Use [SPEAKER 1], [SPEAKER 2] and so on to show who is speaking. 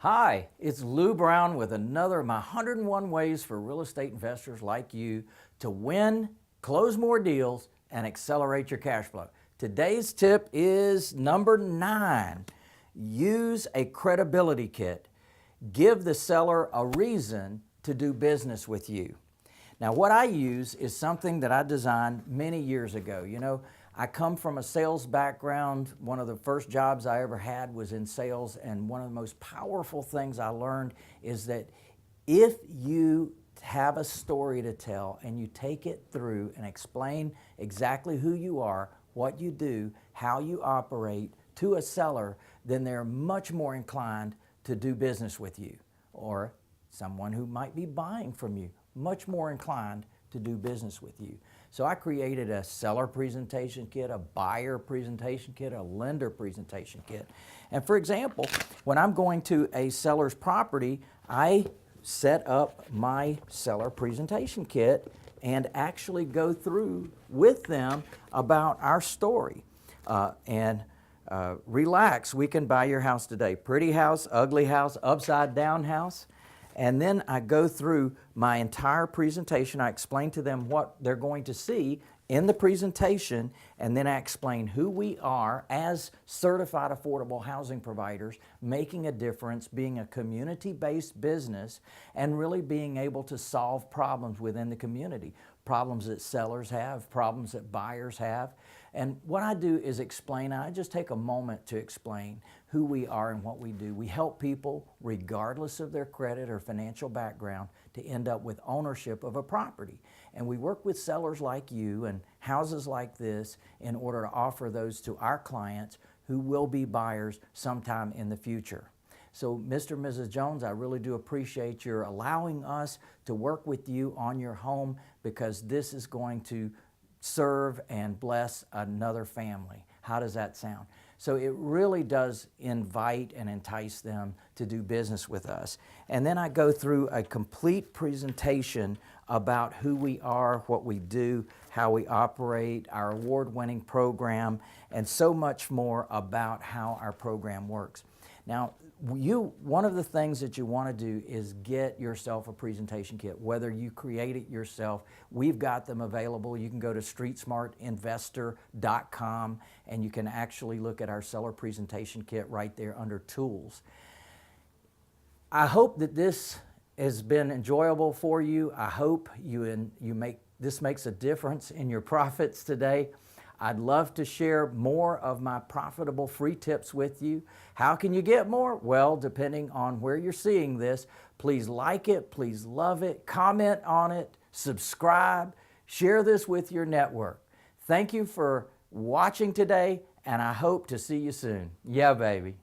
[SPEAKER 1] Hi, it's Lou Brown with another of my 101 ways for real estate investors like you to win, close more deals, and accelerate your cash flow. Today's tip is number 9. Use a credibility kit. Give the seller a reason to do business with you. Now, what I use is something that I designed many years ago. I come from a sales background. One of the first jobs I ever had was in sales, and one of the most powerful things I learned is that if you have a story to tell and you take it through and explain exactly who you are, what you do, how you operate to a seller, then they're much more inclined to do business with you, or someone who might be buying from you, much more inclined to do business with you. So I created a seller presentation kit, a buyer presentation kit, a lender presentation kit. And for example, when I'm going to a seller's property, I set up my seller presentation kit and actually go through with them about our story. Relax, we can buy your house today. Pretty house, ugly house, upside down house. And then I go through my entire presentation. I explain to them what they're going to see in the presentation, and then I explain who we are as certified affordable housing providers, making a difference, being a community-based business, and really being able to solve problems within the community. Problems that sellers have, problems that buyers have. And what I do is explain, I just take a moment to explain who we are and what we do. We help people, regardless of their credit or financial background, to end up with ownership of a property. And we work with sellers like you and houses like this in order to offer those to our clients who will be buyers sometime in the future. So Mr. and Mrs. Jones, I really do appreciate your allowing us to work with you on your home, because this is going to serve and bless another family. How does that sound? So it really does invite and entice them to do business with us. And then I go through a complete presentation about who we are, what we do, how we operate, our award-winning program, and so much more about how our program works. Now, one of the things that you want to do is get yourself a presentation kit, whether you create it yourself. We've got them available. You can go to streetsmartinvestor.com and you can actually look at our seller presentation kit right there under tools. I hope that this has been enjoyable for you. I hope this makes a difference in your profits today. I'd love to share more of my profitable free tips with you. How can you get more? Well, depending on where you're seeing this, please like it, please love it, comment on it, subscribe, share this with your network. Thank you for watching today, and I hope to see you soon. Yeah, baby.